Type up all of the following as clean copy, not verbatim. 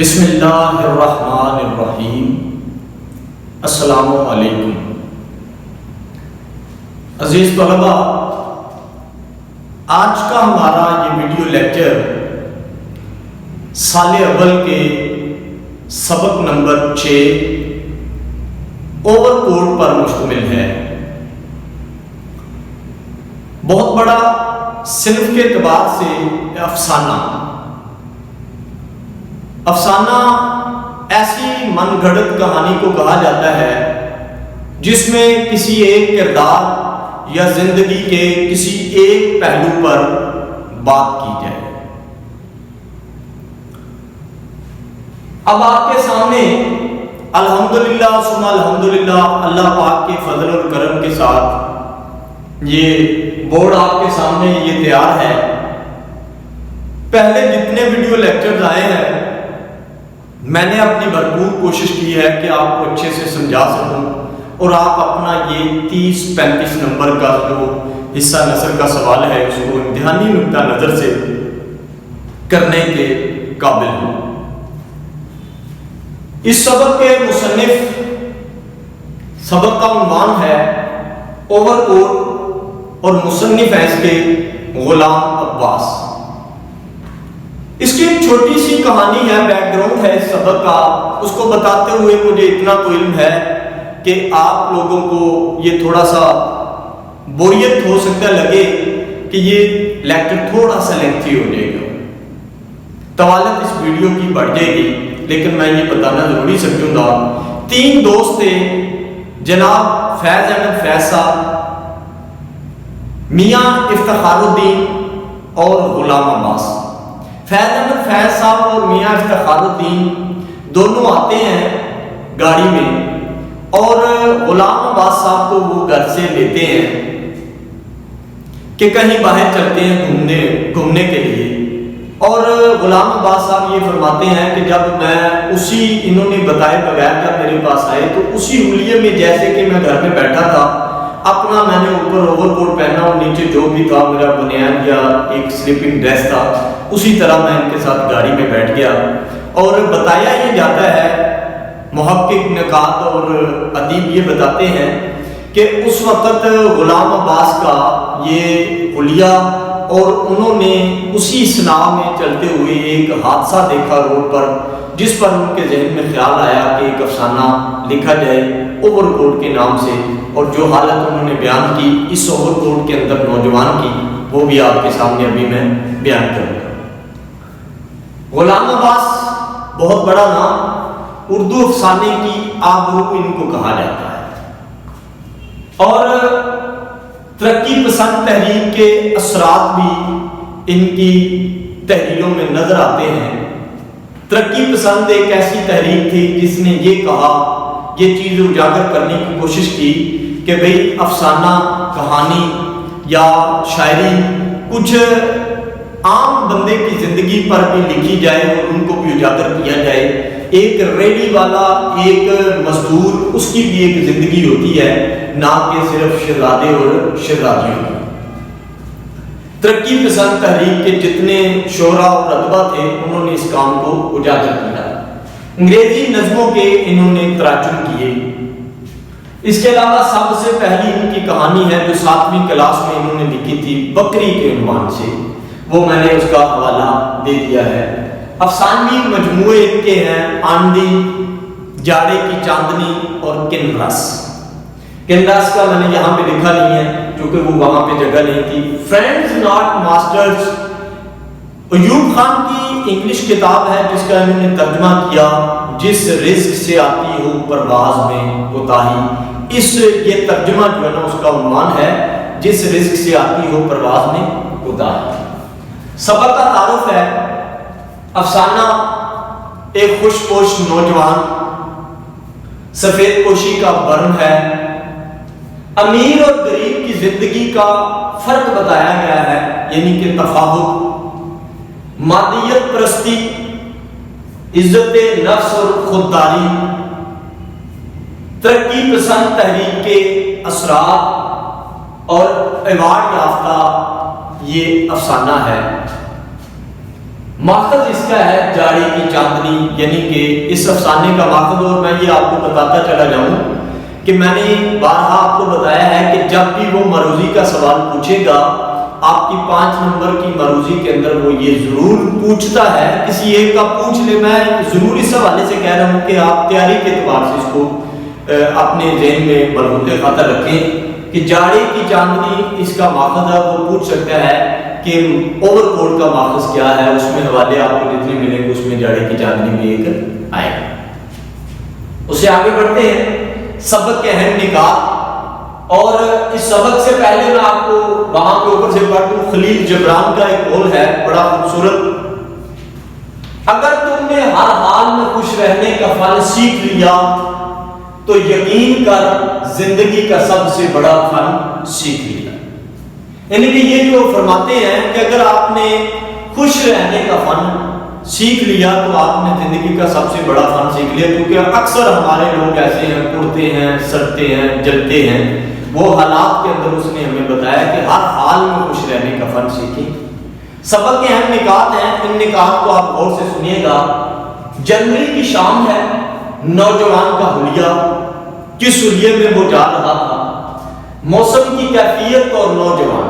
بسم اللہ الرحمن الرحیم۔ السلام علیکم عزیز طلبہ، آج کا ہمارا یہ ویڈیو لیکچر سال اول کے سبق نمبر 6 اوور کوٹ پر مشتمل ہے۔ بہت بڑا صنف کے اعتبار سے افسانہ ایسی من گھڑت کہانی کو کہا جاتا ہے جس میں کسی ایک کردار یا زندگی کے کسی ایک پہلو پر بات کی جائے۔ اب آپ کے سامنے الحمدللہ ثم الحمدللہ اللہ پاک کے فضل اور کرم کے ساتھ یہ بورڈ آپ کے سامنے یہ تیار ہے۔ پہلے جتنے ویڈیو لیکچرز آئے ہیں میں نے اپنی بھرپور کوشش کی ہے کہ آپ کو اچھے سے سمجھا سکوں اور آپ اپنا یہ 30-35 نمبر کا جو حصہ نثر کا سوال ہے اس کو امتحانی نقطہ نظر سے کرنے کے قابل ہوں۔ اس سبق کے مصنف سبق کا عنوان ہے اوور کوٹ اور مصنف ہے اس کے غلام عباس۔ اس کی ایک چھوٹی سی کہانی ہے، بیک گراؤنڈ ہے اس سبق کا۔ اس کو بتاتے ہوئے مجھے اتنا تو علم ہے کہ آپ لوگوں کو یہ تھوڑا سا بوریت ہو سکتا لگے کہ یہ لیکچر تھوڑا سا لینتھی ہو جائے گا، طوالت اس ویڈیو کی بڑھ جائے گی، لیکن میں یہ بتانا ضروری سمجھوں گا۔ 3 دوست تھے، جناب فیض احمد فیض صاحب، میاں افتخار الدین اور غلام عباس۔ فیض احمد فیض صاحب اور میاں افتخار الدین دونوں آتے ہیں گاڑی میں اور غلام عباس صاحب کو وہ گھر سے لیتے ہیں کہ کہیں باہر چلتے ہیں گھومنے کے لیے۔ اور غلام عباس صاحب یہ فرماتے ہیں کہ جب میں انہوں نے بتائے بغیر جب میرے پاس آئے تو اسی حلیے میں جیسے کہ میں گھر میں بیٹھا تھا، اپنا میں نے اوپر اوور کوٹ پہنا اور نیچے جو بھی تھا میرا بنیاد یا ایک سلیپنگ ڈریس تھا، اسی طرح میں ان کے ساتھ گاڑی میں بیٹھ گیا۔ اور بتایا یہ جاتا ہے، محقق نقاد اور ادیب یہ بتاتے ہیں کہ اس وقت غلام عباس کا یہ حلیہ اور انہوں نے اسی صناع میں چلتے ہوئے ایک حادثہ دیکھا روڈ پر، جس پر ان کے ذہن میں خیال آیا کہ ایک افسانہ لکھا جائے اوور کوٹ کے نام سے، اور جو حالت انہوں نے بیان کی اس اوور کوٹ کے اندر نوجوان کی وہ بھی آپ کے سامنے ابھی میں بیان کروں گا۔ غلام عباس بہت بڑا نام، اردو افسانے کی آبرو ان کو کہا جاتا ہے، اور ترقی پسند تحریک کے اثرات بھی ان کی تحریروں میں نظر آتے ہیں۔ ترقی پسند ایک ایسی تحریک تھی جس نے یہ کہا، یہ چیز اجاگر کرنے کی کوشش کی کہ بھئی افسانہ کہانی یا شاعری کچھ عام بندے کی زندگی پر بھی لکھی جائے اور ان کو بھی اجاگر کیا جائے۔ ایک ریڈی والا، ایک مزدور، اس کی بھی ایک زندگی ہوتی ہے، نہ کہ صرف شہزادے اور شہزادیوں کی۔ ترقی پسند تحریک کے جتنے شعراء اور ادبا تھے انہوں نے اس کام کو اجاگر کیا۔ انگریزی نظموں کے انہوں نے تراجم کیے۔ اس کے علاوہ سب سے پہلی ان کی کہانی ہے جو 7ویں کلاس میں انہوں نے لکھی تھی بکری کے عنوان سے، وہ میں نے اس کا حوالہ دے دیا ہے۔ افسانوی مجموعے ان کے ہیں آندھی، جاڑے کی چاندنی اور کنرس۔ کنرس کا میں نے یہاں پہ لکھا نہیں ہے کیونکہ وہ وہاں پہ جگہ نہیں تھی۔ Friends not masters Ayub Khan کی انگلش کتاب ہے جس کا انہوں نے ترجمہ کیا جس رزق سے آتی ہو پرواز میں کوتاہی۔ یہ ترجمہ جو ہے نا اس کا عنوان ہے جس رزق سے آتی ہو پرواز میں کوتاہی۔ سبق کا تعارف ہے، افسانہ ایک خوش پوش نوجوان، سفید پوشی کا برن ہے، امیر اور غریب کی زندگی کا فرق بتایا گیا ہے، یعنی کہ تفاوت، مادیت پرستی، عزت نفس اور خودداری، ترقی پسند تحریک کے اثرات اور ایوارڈ یافتہ یہ افسانہ ہے۔ ماخذ اس کا ہے جاڑی کی چاندنی، یعنی کہ اس افسانے کا ماخذ، اور میں یہ آپ کو بتاتا چلا جاؤں کہ میں نے بارہا آپ کو بتایا ہے کہ جب بھی وہ مروزی کا سوال پوچھے گا، آپ کی 5 نمبر کی مروزی کے اندر وہ یہ ضرور پوچھتا ہے، کسی ایک کا پوچھ لے، میں ضرور اس حوالے سے کہہ رہا ہوں کہ آپ تیاری کے اعتبار سے اس کو اپنے ذہن میں ملحوظ خاطر رکھیں کہ جاڑی کی چاندنی اس کا ماخذ ہے، وہ پوچھ سکتا ہے کہ اوور کوٹ کا ماخذ کیا ہے، اس میں حوالے آپ کو جتنے ملیں گے اس میں جاڑی کی چاندنی بھی ایک آئے گا۔ اسے آگے بڑھتے ہیں، سبق کے اہم نکات، اور اس سبق سے پہلے میں آپ کو وہاں کے اوپر سے پڑھ دوں، خلیل جبران کا ایک قول ہے بڑا خوبصورت، اگر تم نے ہر حال میں خوش رہنے کا فن سیکھ لیا تو یقین کر زندگی کا سب سے بڑا فن سیکھ لیا۔ یعنی کہ یہ جو فرماتے ہیں کہ اگر آپ نے خوش رہنے کا فن سیکھ لیا تو آپ نے زندگی کا سب سے بڑا فن سیکھ لیا، کیونکہ اکثر ہمارے لوگ ایسے ہیں، اڑتے ہیں، سڑتے ہیں، جلتے ہیں، وہ حالات کے اندر اس نے ہمیں بتایا کہ ہر حال میں خوش رہنے کا فن سیکھیں۔ سبق کے اہم نکات ہیں، ان نکات کو آپ غور سے سنیے گا۔ جنوری کی شام ہے، نوجوان کا حلیہ، کس حلیے میں وہ جا رہا تھا، موسم کی کیفیت اور نوجوان،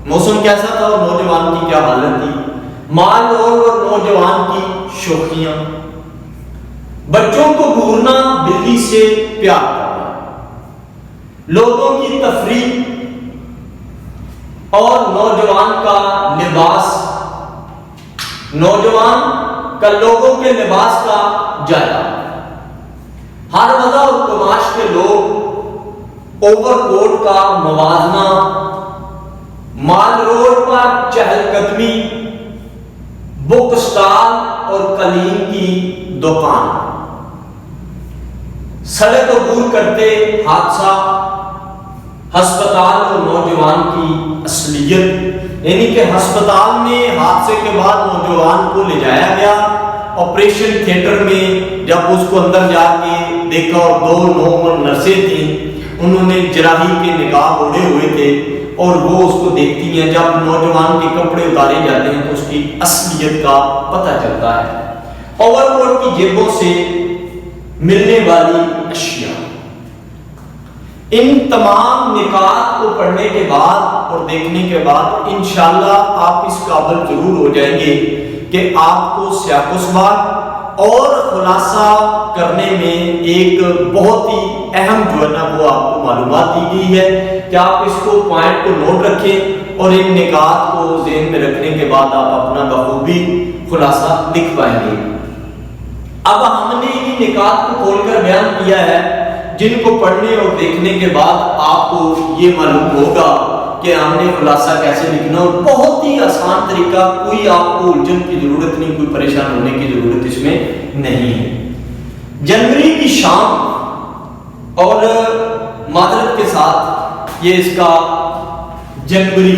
موسم کیسا تھا اور نوجوان کی کیا حالت تھی، مال اور نوجوان کی شوخیاں، بچوں کو گھورنا، بلی سے پیار کرنا، لوگوں کی تفریح اور نوجوان کا لباس، نوجوان کا لوگوں کے لباس کا جائزہ، ہر وضع اور کماش کے لوگ، اوور کوٹ کا موازنہ، مال روڈ پر چہل قدمی، بک سٹال اور قلیم کی دکان، سڑک عبور کرتے حادثہ، ہسپتال اور نوجوان کی اصلیت، یعنی کہ ہسپتال میں حادثے کے بعد نوجوان کو لے جایا گیا، آپریشن تھیٹر میں جب اس کو اندر جا کے دیکھا اور 2 نوجوان نرسیں تھیں، انہوں نے جراحی کے نقاب اوڑھے ہوئے تھے اور وہ اس کو دیکھتی ہیں، جب نوجوان کے کپڑے اتارے جاتے ہیں تو اس کی اصلیت کا پتہ چلتا ہے۔ اوور کوٹ کی جیبوں سے ملنے والی اشیاء، ان تمام نکات کو پڑھنے کے بعد اور دیکھنے کے بعد انشاءاللہ آپ اس قابل ضرور ہو جائیں گے کہ آپ کو سیاق و سباق اور خلاصہ کرنے میں ایک بہت ہی اہم جو ہے نا وہ آپ کو معلومات دی گئی ہے کہ آپ اس کو پوائنٹ کو نوٹ رکھیں اور ان نکات کو ذہن میں رکھنے کے بعد آپ اپنا بخوبی خلاصہ لکھ پائیں گے۔ اب ہم نے ان نکات کو کھول کر بیان کیا ہے جن کو پڑھنے اور دیکھنے کے بعد آپ کو یہ معلوم ہوگا کہ ہم نے خلاصہ کیسے لکھنا، اور بہت ہی آسان طریقہ، کوئی آپ کو الجھن کی ضرورت نہیں، کوئی پریشان ہونے کی ضرورت اس میں نہیں ہے۔ جنوری کی شام، اور معذرت کے ساتھ یہ اس کا جنوری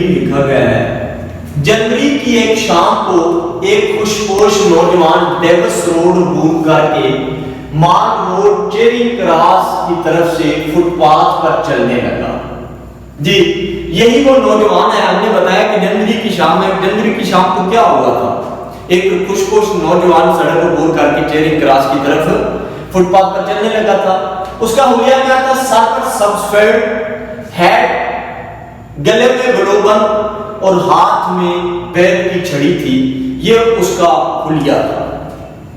لکھا گیا ہے، جنوری کی ایک شام کو ایک خوشپوش نوجوان ڈیوس روڈ عبور کر کے مارک روڈ چیرنگ کراس کی طرف سے فٹ پاتھ پر چلنے لگا۔ جی یہی وہ نوجوان ہے، ہم نے بتایا کہ جنوری کی شام ہے۔ جنوری کی شام کو کیا ہوا تھا، ایک خوشپوش نوجوان سڑک عبور کر کے چیرنگ کراس کی طرف فٹ پاتھ پر چلنے لگا تھا۔ اس کا حلیہ کیا تھا، سر پر سبسفیڈ ہیڈ، گلے میں گلوبن اور ہاتھ میں بیت کی چھڑی تھی، یہ اس کا حلیہ تھا۔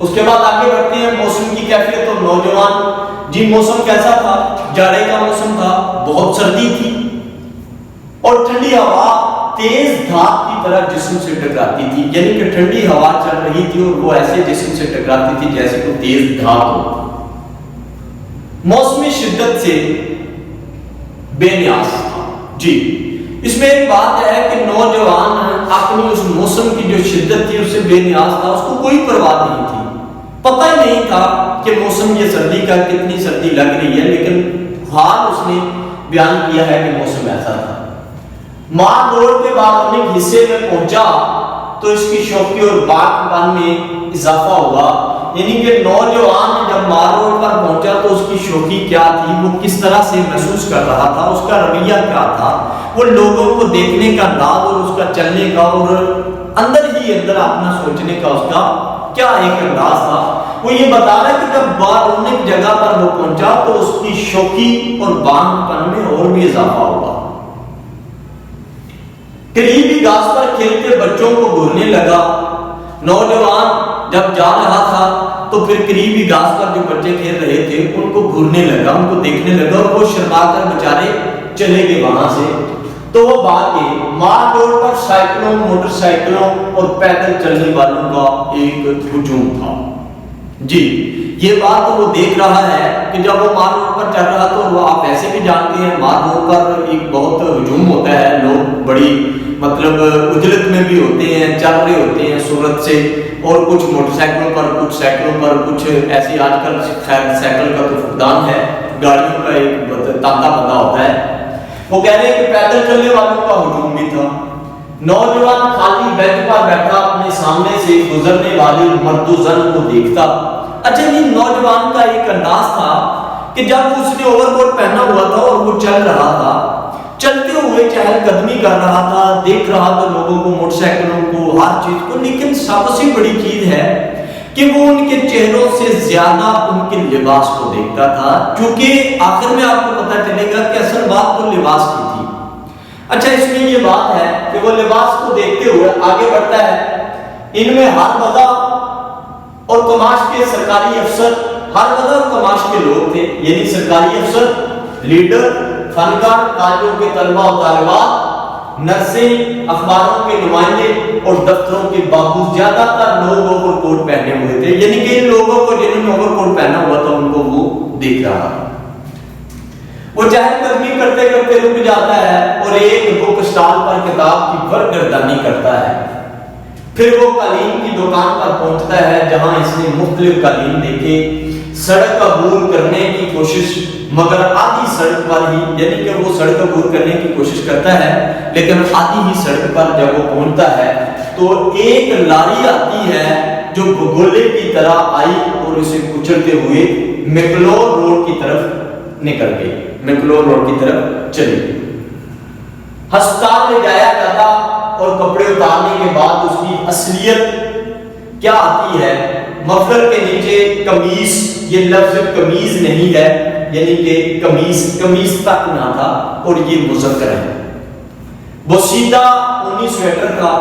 اس کے بعد آگے بڑھتے ہیں، موسم کی کیفیت اور نوجوان۔ جی موسم کیسا تھا، جاڑے کا موسم تھا، بہت سردی تھی اور ٹھنڈی ہوا تیز دھات کی طرح جسم سے ٹکراتی تھی، یعنی کہ ٹھنڈی ہوا چل رہی تھی اور وہ ایسے جسم سے ٹکراتی تھی جیسے کوئی تیز دھات ہو۔ موسم شدت سے بے نیاز تھا۔ جی اس میں ایک بات ہے کہ نوجوان اپنی اس موسم کی جو شدت تھی اس سے بے نیاز تھا، اس کو کوئی پرواہ نہیں تھی، پتہ ہی نہیں تھا کہ موسم یہ سردی کا کتنی سردی لگ رہی ہے، لیکن حال اس نے بیان کیا ہے کہ موسم ایسا تھا۔ مار روڈ کے بعد اپنے حصے میں پہنچا تو اس کی شوخی اور باغ پن میں اضافہ ہوا، یعنی کہ نوجوان جب مار روڈ پر پہنچا تو اس کی شوخی کیا تھی، وہ کس طرح سے محسوس کر رہا تھا، اس کا رویہ کیا تھا، وہ لوگوں کو دیکھنے کا انداز اور اس کا چلنے کا اور اندر ہی اندر اپنا سوچنے کا اس کا کیا ایک انداز تھا. وہ یہ بتا رہا ہے کہ جب بارونق جگہ پر وہ پہنچا تو اس کی شوخی اور بانگ پن میں اور بھی اضافہ ہوا. قریبی گھاس پر کھیلتے بچوں کو گھورنے لگا. نوجوان جب جا رہا تھا تو پھر قریبی گھاس پر جو بچے کھیل رہے تھے ان کو گھورنے لگا, ان کو دیکھنے لگا, اور وہ شرما کر بیچارے چلے گئے وہاں سے. تو وہ بھاگ گئے. مار روڈ پر سائیکلوں, موٹر سائیکلوں اور پیدل چلنے والوں کا ایک ہجوم تھا. جی یہ بات تو وہ دیکھ رہا ہے کہ جب وہ مار روڈ پر چل رہا تو وہ آپ ایسے بھی جانتے ہیں مار روڈ پر ایک بہت ہجوم ہوتا ہے, لوگ بڑی مطلب اجلت میں بھی ہوتے ہیں, چل رہے ہوتے ہیں صورت سے, اور کچھ موٹر سائیکلوں پر, کچھ سائیکلوں پر, کچھ ایسی آج کل سائیکل کا تو فقدان ہے, گاڑیوں کا ایک تانتا بندہ ہوتا ہے. وہ کہہ رہے ہیں کہ پیدل چلنے والوں کا ہجوم بھی تھا. نوجوان خالی بینچ پر بیٹھا اپنے سامنے سے گزرنے والی مرد و زن کو دیکھتا. اچھا یہ نوجوان کا ایک انداز تھا کہ جب اس نے اوور کوٹ پہنا ہوا تھا اور وہ چل رہا تھا, چلتے ہوئے چہل قدمی کر رہا تھا, دیکھ رہا تھا لوگوں کو, موٹر سائیکلوں کو, ہر چیز کو, لیکن سب سے بڑی چیز ہے کہ وہ ان کے چہروں سے زیادہ ان کے لباس کو دیکھتا تھا, کیونکہ آخر میں آپ کو پتہ چلے گا کہ اصل بات تو لباس کی تھی. اچھا اس میں یہ بات ہے کہ وہ لباس کو دیکھتے ہوئے آگے بڑھتا ہے. ان میں ہر وضع اور کماش کے سرکاری افسر, ہر وضع اور کماش کے لوگ تھے, یعنی سرکاری افسر, لیڈر, فنکار, کالجوں کے طلبہ و طالبات, نرسیں, اخباروں کے نمائندے اور دفتروں کے بابو. زیادہ تر لوگ اوور کوٹ پہنے ہوئے تھے, یعنی کہ ان لوگوں کو جنہوں نے اوور کوٹ پہنا ہوا تھا ان کو وہ دیکھ رہا ہے. وہ چہل قدمی کرتے کرتے رک جاتا ہے اور ایک بک اسٹال پر کتاب کی برگردانی کرتا ہے. پھر وہ قالین کی دکان پر پہنچتا ہے جہاں اس نے مختلف قالین دیکھے. سڑک عبور کرنے کی کوشش, مگر آدھی سڑک پر ہی, یعنی کہ وہ سڑک عبور کرنے کی کوشش کرتا ہے لیکن آدھی ہی سڑک پر جب وہ پہنچتا ہے تو ایک لاری آتی ہے جو بگولے کی طرح آئی اور اسے کچلتے ہوئے میکلور روڈ کی طرف نکل گئی, میکلور روڈ کی طرف چلی گئی. ہسپتال لے جایا جاتا اور کپڑے اتارنے کے بعد اس کی اصلیت کیا آتی ہے. مفلر کے نیچے قمیص, یہ لفظ قمیض نہیں ہے, یعنی کہ قمیص تک نہ تھا اور یہ مذکر ہے. وہ سیدھا اونی سویٹر تھا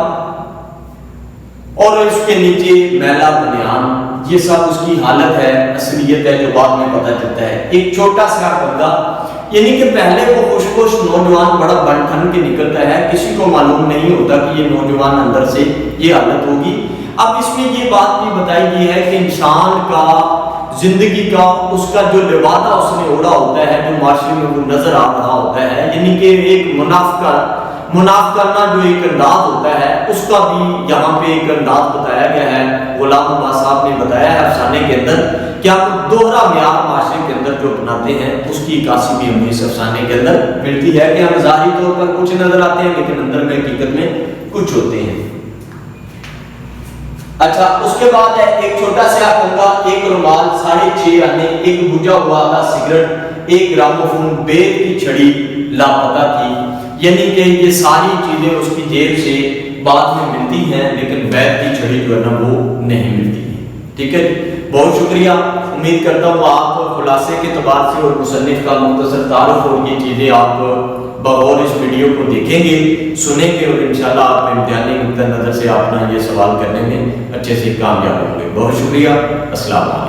اور اس کے نیچے میلا بنیان. یہ سب اس کی حالت ہے, اصلیت ہے جو بعد میں پتہ چلتا ہے. ایک چھوٹا سا بندہ, یعنی کہ پہلے وہ خوش نوجوان بڑا بن ٹھن کے نکلتا ہے, کسی کو معلوم نہیں ہوتا کہ یہ نوجوان اندر سے یہ حالت ہوگی. اب اس میں یہ بات بھی بتائی گئی ہے کہ انسان کا زندگی کا اس کا جو لبادہ اس نے اوڑھا ہوتا ہے, جو معاشرے میں وہ نظر آ رہا ہوتا ہے, یعنی کہ ایک منافقانہ جو ایک انداز ہوتا ہے, اس کا بھی یہاں پہ ایک انداز بتایا گیا ہے. غلام عباس صاحب نے بتایا ہے افسانے کے اندر کہ آپ دوہرا معیار معاشرے کے اندر جو اپناتے ہیں اس کی عکاسی بھی ہمیں اس افسانے کے اندر ملتی ہے کہ ہم ظاہری طور پر کچھ نظر آتے ہیں لیکن اندر میں حقیقت میں کچھ ہوتے ہیں. اچھا اس کے بعد ہے ایک چھوٹا سا کنگا, ایک رومال, 6.5 آنے, ایک بجھا ہوا تھا سگریٹ, ایک گراموفون, بیت کی چھڑی لاپتہ تھی. یعنی کہ یہ ساری چیزیں اس کی جیب سے بعد میں ملتی ہیں لیکن بیت کی چھڑی جو ہے نا وہ نہیں ملتی ہے. ٹھیک ہے, بہت شکریہ. امید کرتا ہوں آپ خلاصے کے اعتبار سے اور مصنف کا مختصر تعارف اور یہ چیزیں آپ بغور اس ویڈیو کو دیکھیں گے, سنیں گے اور انشاءاللہ آپ امتحانی نقطہ نظر سے اپنا یہ سوال کرنے میں اچھے سے کامیاب ہوں گے. بہت شکریہ. السلام علیکم.